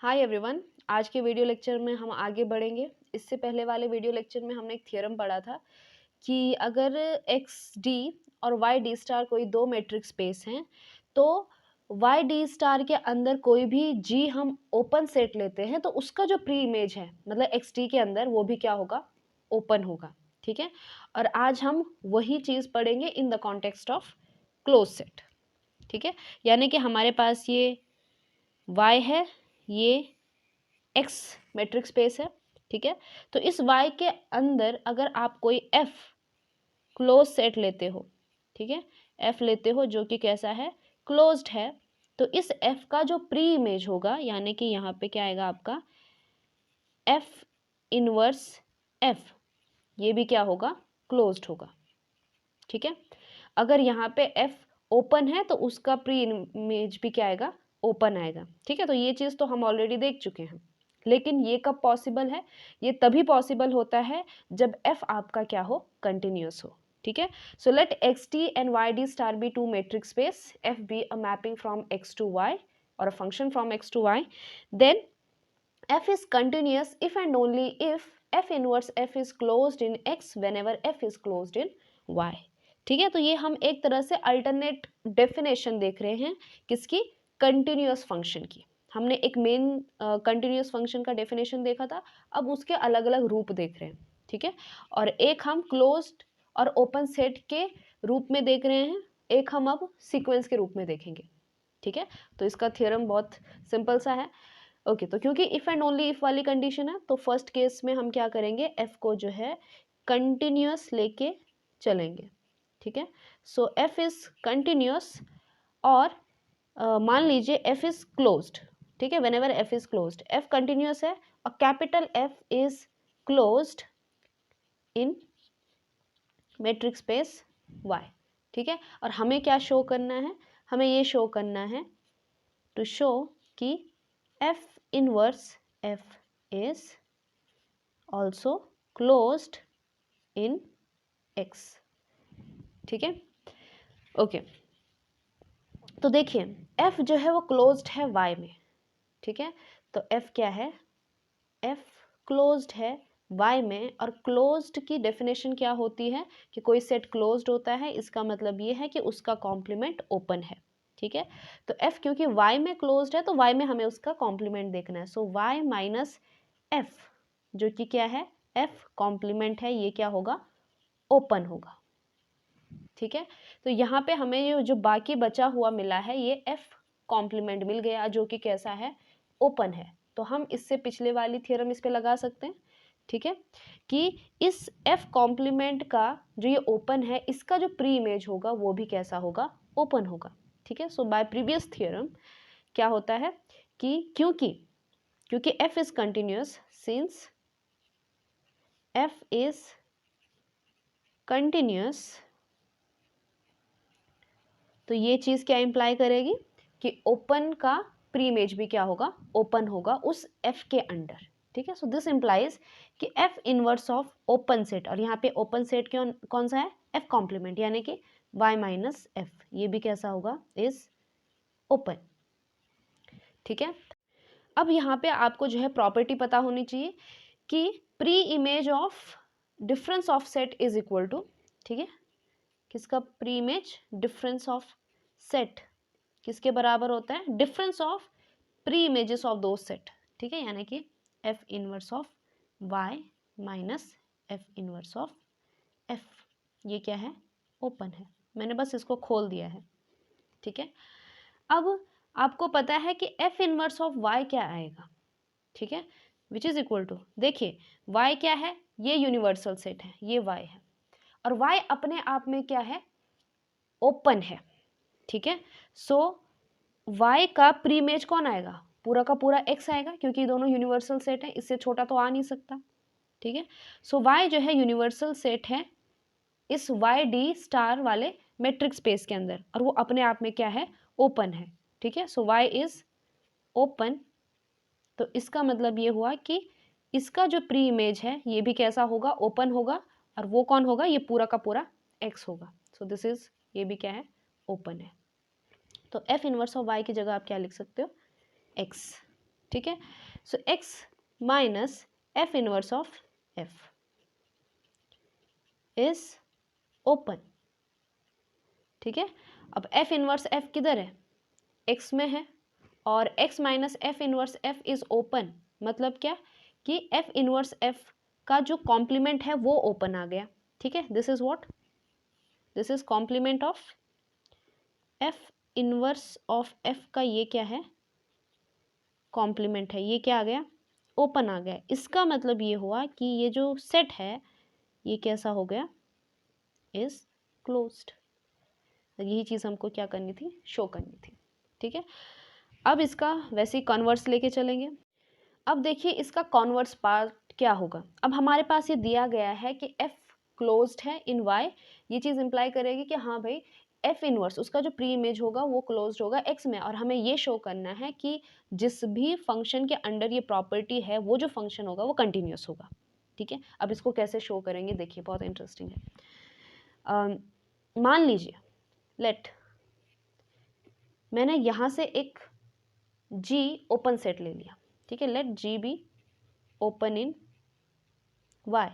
Hi everyone. आज के video lecture में हम आगे बढ़ेंगे। इससे पहले वाले वीडियो लेक्चर में हमने एक थ्योरम पढ़ा था कि अगर एक्स डी और वाई डी स्टार कोई दो मैट्रिक्स स्पेस हैं तो वाई डी स्टार के अंदर कोई भी जी हम ओपन सेट लेते हैं तो उसका जो प्री इमेज है मतलब एक्स डी के अंदर वो भी क्या होगा, ओपन होगा। ठीक है, और आज हम वही चीज़ पढ़ेंगे in the context of close set. ठीक है, यानी कि हमारे पास ये y है, ये x मैट्रिक स्पेस है। ठीक है, तो इस y के अंदर अगर आप कोई f क्लोज सेट लेते हो, ठीक है, f लेते हो जो कि कैसा है, क्लोज्ड है, तो इस f का जो प्री इमेज होगा यानी कि यहाँ पे क्या आएगा आपका f इनवर्स f, ये भी क्या होगा, क्लोज्ड होगा। ठीक है, अगर यहाँ पे f ओपन है तो उसका प्री इमेज भी क्या आएगा, ओपन आएगा। ठीक है, तो ये चीज़ तो हम ऑलरेडी देख चुके हैं, लेकिन ये कब पॉसिबल है, ये तभी पॉसिबल होता है जब f आपका क्या हो, कंटिन्यूअस हो। ठीक है, so let X T and Y D star be two metric space, f be a mapping from x to y or a function from x to y, then f is continuous if and only if f inverse f is closed in x whenever f is closed in y। ठीक है, तो ये हम एक तरह से alternate definition देख रहे हैं किसकी, कंटिन्यूअस फंक्शन की। हमने एक मेन कंटिन्यूअस फंक्शन का डेफिनेशन देखा था, अब उसके अलग अलग रूप देख रहे हैं। ठीक है, और एक हम क्लोज्ड और ओपन सेट के रूप में देख रहे हैं, एक हम अब सीक्वेंस के रूप में देखेंगे। ठीक है, तो इसका थ्योरम बहुत सिंपल सा है। ओके, तो क्योंकि इफ़ एंड ओनली इफ़ वाली कंडीशन है तो फर्स्ट केस में हम क्या करेंगे, एफ को जो है कंटिन्यूअस लेके चलेंगे। ठीक है, सो एफ इज़ कंटिन्यूअस और मान लीजिए एफ इज़ क्लोज्ड। ठीक है, whenever F is closed, F continuous है और capital F is closed in metric space Y. ठीक है, और हमें क्या शो करना है, हमें ये शो करना है टू शो कि f inverse f is also closed in x। ठीक है, ओके, तो देखिए f जो है वो क्लोज्ड है y में। ठीक है, तो f क्या है, f क्लोज्ड है y में, और क्लोज्ड की डेफिनेशन क्या होती है कि कोई सेट क्लोज्ड होता है, इसका मतलब ये है कि उसका कॉम्प्लीमेंट ओपन है। ठीक है, तो f क्योंकि y में क्लोज्ड है तो y में हमें उसका कॉम्प्लीमेंट देखना है, सो y माइनस f जो कि क्या है, f कॉम्प्लीमेंट है, ये क्या होगा, ओपन होगा। ठीक है, तो यहाँ पे हमें ये जो बाकी बचा हुआ मिला है ये f कॉम्प्लीमेंट मिल गया जो कि कैसा है, ओपन है। तो हम इससे पिछले वाली थ्योरम इस पे लगा सकते हैं। ठीक है, कि इस f कॉम्प्लीमेंट का जो ये ओपन है इसका जो प्री इमेज होगा वो भी कैसा होगा, ओपन होगा। ठीक है, सो बाय प्रीवियस थ्योरम क्या होता है कि क्योंकि f is continuous, since f is continuous, तो ये चीज़ क्या इंप्लाई करेगी कि ओपन का प्री इमेज भी क्या होगा, ओपन होगा उस f के अंडर। ठीक है, सो दिस इंप्लाइज कि f inverse of open set, और यहाँ पे ओपन सेट कौन सा है, f कॉम्प्लीमेंट यानी कि y माइनस f, ये भी कैसा होगा, इज ओपन। ठीक है, अब यहाँ पे आपको जो है प्रॉपर्टी पता होनी चाहिए कि pre image of difference of set is equal to, ठीक है, किसका pre image, difference of set किसके बराबर होता है, difference of pre images of दो सेट। ठीक है, यानी कि F inverse of Y minus F inverse of F, ये क्या है, ओपन है। मैंने बस इसको खोल दिया है। ठीक है, अब आपको पता है कि एफ इनवर्स ऑफ वाई क्या आएगा। ठीक है, विच इज इक्वल टू, देखिए y क्या है, ये यूनिवर्सल सेट है, ये y है, और y अपने आप में क्या है, ओपन है। ठीक है, सो y का प्री इमेज कौन आएगा, पूरा का पूरा x आएगा, क्योंकि दोनों यूनिवर्सल सेट है, इससे छोटा तो आ नहीं सकता। ठीक है, सो y जो है यूनिवर्सल सेट है इस y डी स्टार वाले मैट्रिक्स स्पेस के अंदर, और वो अपने आप में क्या है, ओपन है। ठीक है, सो y इज ओपन, तो इसका मतलब ये हुआ कि इसका जो प्री इमेज है ये भी कैसा होगा, ओपन होगा, और वो कौन होगा, ये पूरा का पूरा x होगा। सो दिस इज, ये भी क्या है, ओपन है। तो f इनवर्स ऑफ y की जगह आप क्या लिख सकते हो, x। ठीक है। सो x minus f inverse of f is open. ठीक है, अब f इनवर्स f किधर है, x में है, और x minus f inverse f is open, मतलब क्या कि f इनवर्स f का जो कॉम्प्लीमेंट है वो ओपन आ गया। ठीक है, this is what, this is complement of f inverse of f का ये क्या है, कॉम्प्लीमेंट है, ये क्या आ गया, ओपन आ गया। इसका मतलब ये हुआ कि ये जो सेट है ये कैसा हो गया, इज क्लोज्ड। यही चीज़ हमको क्या करनी थी, शो करनी थी। ठीक है, अब इसका वैसे ही कॉन्वर्स लेके चलेंगे। अब देखिए इसका कॉन्वर्स पार्ट क्या होगा। अब हमारे पास ये दिया गया है कि f क्लोज्ड है इन y, ये चीज़ इंप्लाई करेगी कि हाँ भाई f इनवर्स उसका जो प्री इमेज होगा वो क्लोज्ड होगा x में, और हमें ये शो करना है कि जिस भी फंक्शन के अंडर ये प्रॉपर्टी है वो जो फंक्शन होगा वो कंटिन्यूस होगा। ठीक है, अब इसको कैसे शो करेंगे देखिए, बहुत इंटरेस्टिंग है। मान लीजिए लेट मैंने यहाँ से एक g ओपन सेट ले लिया। ठीक है, let g be open in y।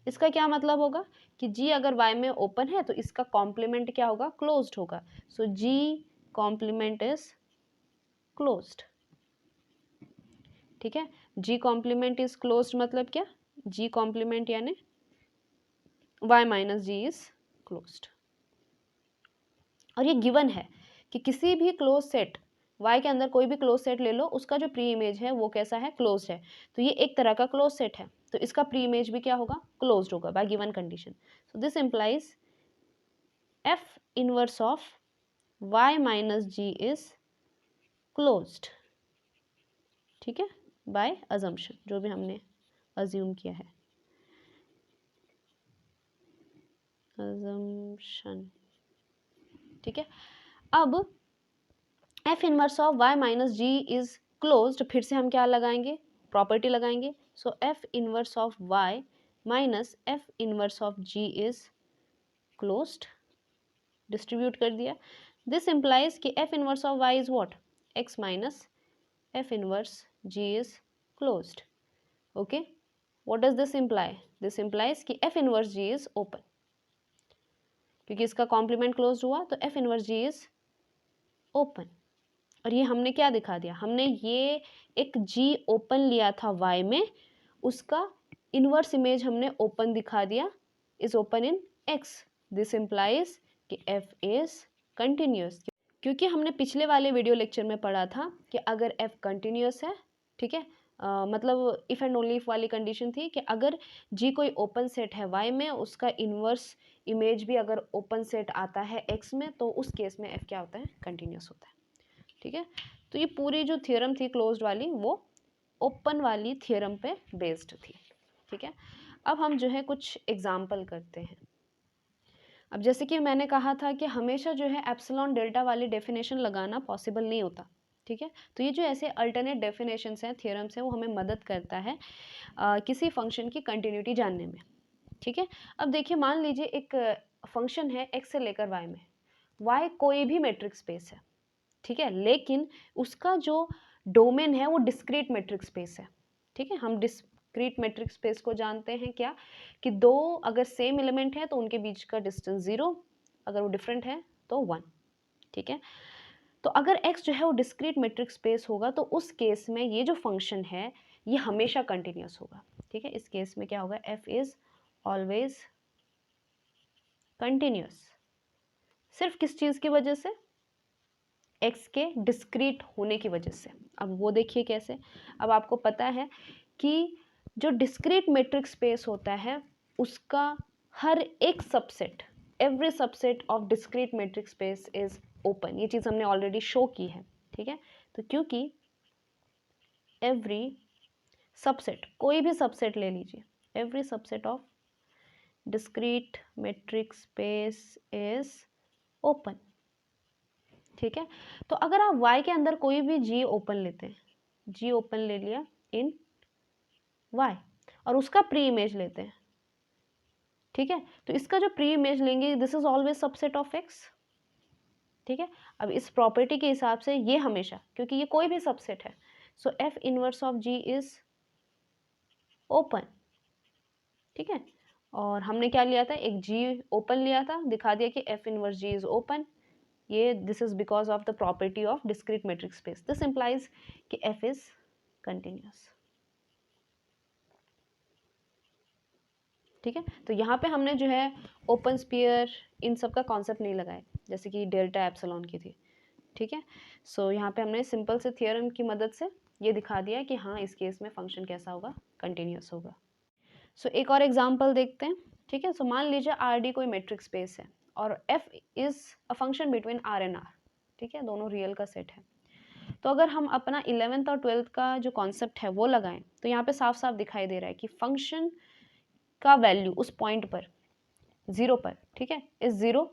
इसका क्या मतलब होगा कि g अगर y में ओपन है तो इसका कॉम्प्लीमेंट क्या होगा, क्लोज्ड होगा। So g complement is closed. ठीक है, g कॉम्प्लीमेंट इज क्लोज्ड मतलब क्या, g कॉम्प्लीमेंट यानी y minus G is closed. और ये गिवन है कि किसी भी क्लोज सेट y के अंदर कोई भी क्लोज सेट ले लो, उसका जो प्री इमेज है वो कैसा है, क्लोज्ड है। तो ये एक तरह का क्लोज सेट है, तो इसका प्री इमेज भी क्या होगा, क्लोज्ड होगा by given condition. So this implies f inverse of y minus G is closed. ठीक है, बाय अजम्पशन, जो भी हमने अज्यूम किया है, अजम्पशन। ठीक है, अब f inverse of y minus G is closed, फिर से हम क्या लगाएंगे, प्रॉपर्टी लगाएंगे। So f inverse of y minus f inverse of g is closed, distribute कर दिया। दिस इंप्लाइज कि f inverse of y is what, x minus f inverse g is closed. Okay, what does this imply, this implies कि f inverse g is open, क्योंकि इसका complement closed हुआ तो f inverse g is open. और ये हमने क्या दिखा दिया, हमने ये एक g ओपन लिया था y में, उसका इनवर्स इमेज हमने ओपन दिखा दिया, is open in x। This implies कि f इज कंटिन्यूस, क्योंकि हमने पिछले वाले वीडियो लेक्चर में पढ़ा था कि अगर f कंटिन्यूस है, ठीक है, मतलब इफ़ एंड ओनली इफ वाली कंडीशन थी कि अगर g कोई ओपन सेट है y में, उसका इनवर्स इमेज भी अगर ओपन सेट आता है x में, तो उस केस में f क्या होता है, कंटिन्यूस होता है। ठीक है, तो ये पूरी जो थियरम थी क्लोज्ड वाली वो ओपन वाली थियरम पे बेस्ड थी। ठीक है, अब हम जो है कुछ एग्जाम्पल करते हैं। अब जैसे कि मैंने कहा था कि हमेशा जो है एप्सिलॉन डेल्टा वाली डेफिनेशन लगाना पॉसिबल नहीं होता। ठीक है, तो ये जो ऐसे अल्टरनेट डेफिनेशंस हैं, थियरम्स हैं, वो हमें मदद करता है किसी फंक्शन की कंटिन्यूटी जानने में। ठीक है, अब देखिए मान लीजिए एक फंक्शन है x से लेकर y में, y कोई भी मैट्रिक्स स्पेस है। ठीक है, लेकिन उसका जो डोमेन है वो डिस्क्रीट मैट्रिक्स स्पेस है। ठीक है, हम डिस्क्रीट मैट्रिक्स स्पेस को जानते हैं क्या, कि दो अगर सेम एलिमेंट है तो उनके बीच का डिस्टेंस 0, अगर वो डिफरेंट है तो 1। ठीक है, तो अगर x जो है वो डिस्क्रीट मैट्रिक्स स्पेस होगा तो उस केस में ये जो फंक्शन है ये हमेशा कंटिन्यूस होगा। ठीक है, इस केस में क्या होगा, f इज ऑलवेज कंटिन्यूस। सिर्फ किस चीज़ की वजह से, x के डिस्क्रीट होने की वजह से। अब वो देखिए कैसे, अब आपको पता है कि जो डिस्क्रीट मैट्रिक्स स्पेस होता है उसका हर एक subset, every subset of discrete matrix space is open. ये चीज़ हमने ऑलरेडी शो की है। ठीक है, तो क्योंकि एवरी सबसेट, कोई भी सबसेट ले लीजिए, every subset of discrete matrix space is open. ठीक है, तो अगर आप y के अंदर कोई भी g ओपन लेते हैं, g ओपन ले लिया इन y और उसका प्री इमेज लेते हैं, ठीक है, तो इसका जो प्री इमेज लेंगे this is always subset of x। ठीक है, अब इस प्रॉपर्टी के हिसाब से ये हमेशा, क्योंकि ये कोई भी सबसेट है, so F inverse of G is open, ठीक है। और हमने क्या लिया था, एक जी ओपन लिया था, दिखा दिया कि F inverse G is open. ये this is because of the property of discrete matrix space. This implies कि एफ इज कंटिन्यूस, ठीक है। तो यहाँ पे हमने जो है ओपन स्पीयर इन सब का कॉन्सेप्ट नहीं लगाया, जैसे कि डेल्टा एप्सिलॉन की थी, ठीक है। सो यहाँ पे हमने सिंपल से थियरम की मदद से ये दिखा दिया कि हाँ इस केस में फंक्शन कैसा होगा, कंटिन्यूस होगा। सो एक और एग्जांपल देखते हैं, ठीक है। सो मान लीजिए आर डी कोई मैट्रिक स्पेस है और F is a function between R and R, ठीक है, दोनों रियल का सेट है। तो अगर हम अपना 11th और 12th का जो कॉन्सेप्ट है वो लगाएं तो यहाँ पे साफ साफ दिखाई दे रहा है कि फंक्शन का वैल्यू उस पॉइंट पर 0 पर, ठीक है, इज 0,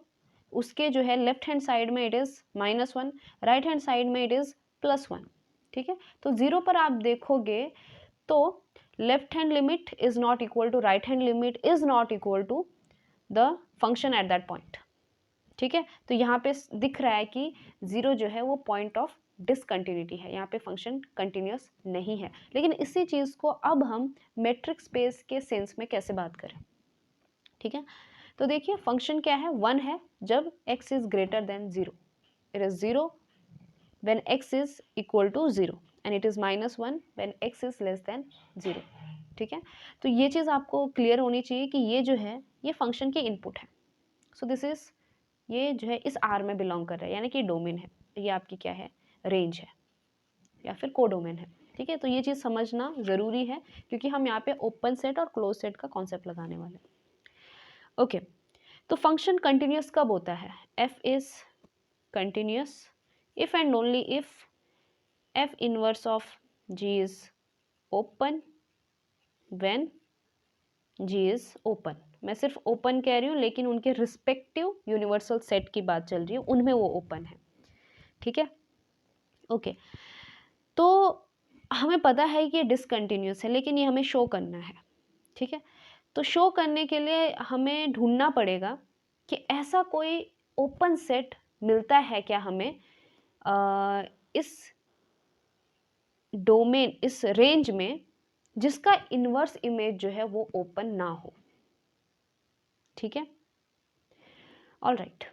उसके जो है लेफ्ट हैंड साइड में it is -1, right hand side में इट इज +1, ठीक है। तो 0 पर आप देखोगे तो left hand limit is not equal to right hand limit is not equal to the function at that point, ठीक है। तो यहाँ पे दिख रहा है कि 0 जो है वो पॉइंट ऑफ डिसकंटिन्यूटी है, यहाँ पे फंक्शन कंटिन्यूस नहीं है। लेकिन इसी चीज़ को अब हम मैट्रिक स्पेस के सेंस में कैसे बात करें, ठीक है। तो देखिए फंक्शन क्या है, 1 है जब x is greater than 0, it is 0 when x is equal to 0 and it is -1 when x is less than 0, ठीक है। तो ये चीज़ आपको क्लियर होनी चाहिए कि ये जो है ये फंक्शन के इनपुट है। सो दिस इज, ये जो है इस R में बिलोंग कर रहा है, यानी कि डोमेन है, ये आपकी क्या है, रेंज है या फिर कोडोमेन है, ठीक है। तो ये चीज़ समझना ज़रूरी है क्योंकि हम यहाँ पे ओपन सेट और क्लोज सेट का कॉन्सेप्ट लगाने वाले हैं, ओके। तो फंक्शन कंटिन्यूस कब होता है, f is continuous if and only if f inverse of g is open when g is open. मैं सिर्फ ओपन कह रही हूँ लेकिन उनके रिस्पेक्टिव यूनिवर्सल सेट की बात चल रही है, उनमें वो ओपन है, ठीक है, ओके। तो हमें पता है कि डिसकंटिन्यूस है लेकिन ये हमें शो करना है, ठीक है। तो शो करने के लिए हमें ढूंढना पड़ेगा कि ऐसा कोई ओपन सेट मिलता है क्या हमें इस डोमेन, इस रेंज में, जिसका इन्वर्स इमेज जो है वो ओपन ना हो, ठीक है, ऑलराइट,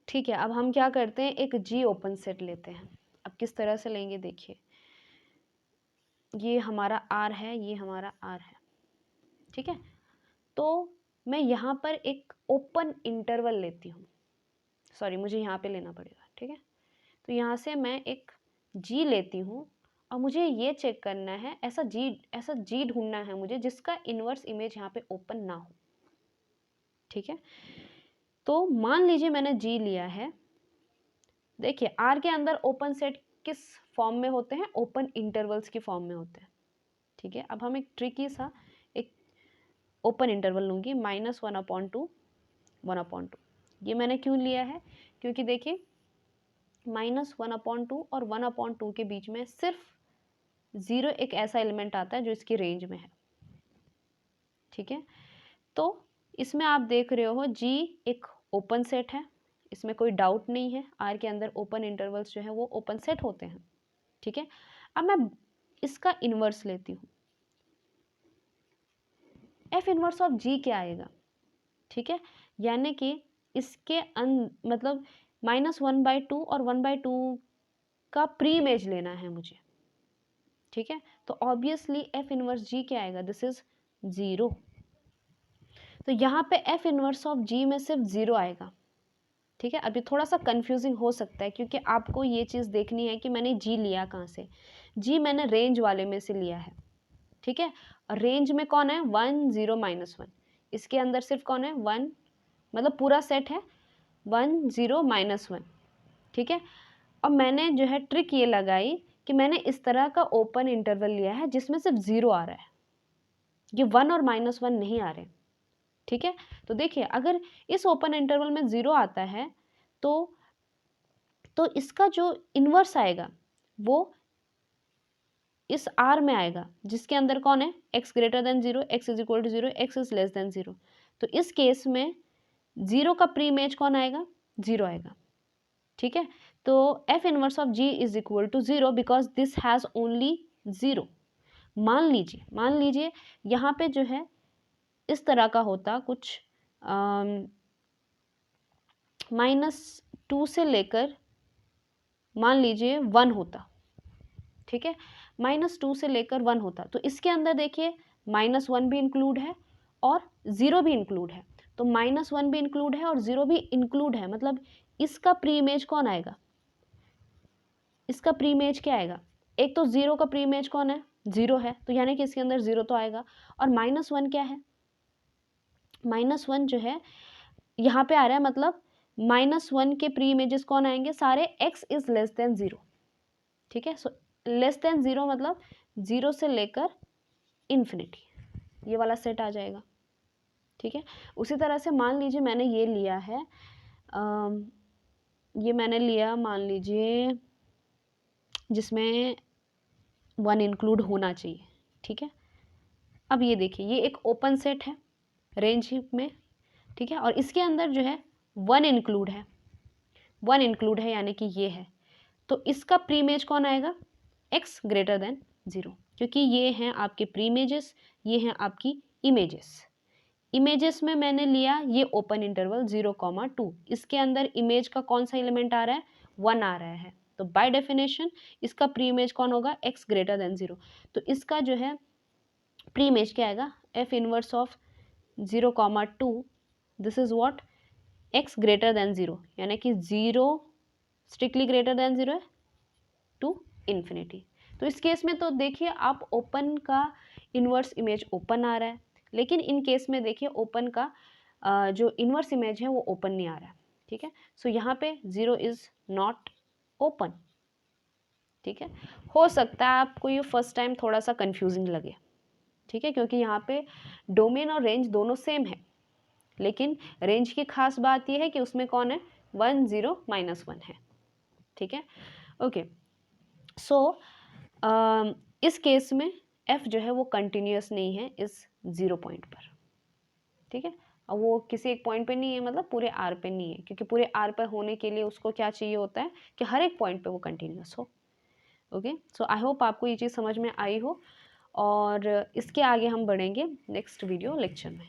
ठीक है। अब हम क्या करते हैं, एक जी ओपन सेट लेते हैं। अब किस तरह से लेंगे देखिए, ये हमारा आर है, ये हमारा आर है, ठीक है। तो मैं यहाँ पर एक ओपन इंटरवल लेती हूँ, सॉरी मुझे यहाँ पे लेना पड़ेगा, ठीक है। तो यहाँ से मैं एक जी लेती हूँ और मुझे ये चेक करना है, ऐसा जी ढूंढना है मुझे जिसका इन्वर्स इमेज यहाँ पे ओपन ना हो, ठीक है। तो मान लीजिए मैंने जी लिया है, देखिए आर के अंदर ओपन सेट किस फॉर्म में होते हैं, ओपन इंटरवल्स की फॉर्म में होते हैं, ठीक है। अब हम एक ट्रिकी सा एक ओपन इंटरवल लूँगी, -1/2 1/2। ये मैंने क्यों लिया है, क्योंकि देखिए -1/2 और 1/2 के बीच में सिर्फ 0 एक ऐसा एलिमेंट आता है जो इसकी रेंज में है, ठीक है। तो इसमें आप देख रहे हो जी एक ओपन सेट है, इसमें कोई डाउट नहीं है, आर के अंदर ओपन इंटरवल्स जो है वो ओपन सेट होते हैं, ठीक है। अब मैं इसका इन्वर्स लेती हूँ, एफ इन्वर्स ऑफ जी क्या आएगा, ठीक है, यानी कि इसके मतलब -1/2 और 1/2 का प्री इमेज लेना है मुझे, ठीक है। तो ऑब्वियसली एफ इनवर्स जी क्या आएगा, दिस इज 0। तो यहाँ पे एफ इनवर्स ऑफ जी में सिर्फ 0 आएगा, ठीक है। अभी थोड़ा सा कंफ्यूजिंग हो सकता है क्योंकि आपको ये चीज़ देखनी है कि मैंने जी लिया कहाँ से, जी मैंने रेंज वाले में से लिया है, ठीक है। और रेंज में कौन है, 1 0 -1, इसके अंदर सिर्फ कौन है 1, मतलब पूरा सेट है 1 0 -1, ठीक है। और मैंने जो है ट्रिक ये लगाई कि मैंने इस तरह का ओपन इंटरवल लिया है जिसमें सिर्फ 0 आ रहा है, ये 1 और -1 नहीं आ रहे, ठीक है। तो देखिए अगर इस ओपन इंटरवल में 0 आता है तो इसका जो इन्वर्स आएगा वो इस R में आएगा जिसके अंदर कौन है, x greater than 0, x is equal to 0, x is less than 0। तो इस केस में 0 का प्री इमेज कौन आएगा, 0 आएगा, ठीक है। तो F inverse of G is equal to 0 because this has only 0। मान लीजिए यहाँ पे जो है इस तरह का होता कुछ -2 से लेकर मान लीजिए 1 होता, ठीक है, -2 से लेकर 1 होता, तो इसके अंदर देखिए -1 भी इंक्लूड है और 0 भी इंक्लूड है। तो -1 भी इंक्लूड है और 0 भी इंक्लूड है, मतलब इसका प्री इमेज कौन आएगा, इसका प्री इमेज क्या आएगा, एक तो 0 का प्री इमेज कौन है, 0 है, तो यानी कि इसके अंदर 0 तो आएगा। और -1 क्या है, -1 जो है यहाँ पे आ रहा है, मतलब -1 के प्री इमेजेस कौन आएंगे, सारे x इज लेस देन 0, ठीक है। सो लेस देन 0 मतलब 0 से लेकर इन्फिनिटी, ये वाला सेट आ जाएगा, ठीक है। उसी तरह से मान लीजिए मैंने ये लिया है, ये मैंने लिया मान लीजिए जिसमें 1 इंक्लूड होना चाहिए, ठीक है। अब ये देखिए ये एक ओपन सेट है रेंज में, ठीक है, और इसके अंदर जो है 1 इंक्लूड है, 1 इंक्लूड है यानी कि ये है, तो इसका प्री इमेज कौन आएगा, x ग्रेटर देन 0, क्योंकि ये हैं आपके प्री इमेजेस, ये हैं आपकी इमेजेस में मैंने लिया ये ओपन इंटरवल 0,2, इसके अंदर इमेज का कौन सा एलिमेंट आ रहा है, 1 आ रहा है, तो बाय डेफिनेशन इसका प्री इमेज कौन होगा, x ग्रेटर देन 0, तो इसका जो है प्री इमेज क्या आएगा, f inverse of 0,2, this is what, x greater than 0, यानी कि 0 स्ट्रिक्टली ग्रेटर देन 0 है टू इन्फिनिटी। तो इस केस में तो देखिए आप ओपन का इन्वर्स इमेज ओपन आ रहा है, लेकिन इन केस में देखिए ओपन का जो इन्वर्स इमेज है वो ओपन नहीं आ रहा है, ठीक है। सो यहाँ पे 0 इज नॉट ओपन, ठीक है। हो सकता है आपको ये फर्स्ट टाइम थोड़ा सा कंफ्यूजिंग लगे, ठीक है, क्योंकि यहाँ पे डोमेन और रेंज दोनों सेम है, लेकिन रेंज की खास बात यह है कि उसमें कौन है, 1 0 -1 है, ठीक है। ओके, सो इस केस में f जो है वो कंटिन्यूस नहीं है इस 0 पॉइंट पर, ठीक है। अब वो किसी एक पॉइंट पे नहीं है, मतलब पूरे r पे नहीं है, क्योंकि पूरे r पर होने के लिए उसको क्या चाहिए होता है कि हर एक पॉइंट पे वो कंटिन्यूस हो। ओके, सो आई होप आपको ये चीज़ समझ में आई हो, और इसके आगे हम बढ़ेंगे नेक्स्ट वीडियो लेक्चर में।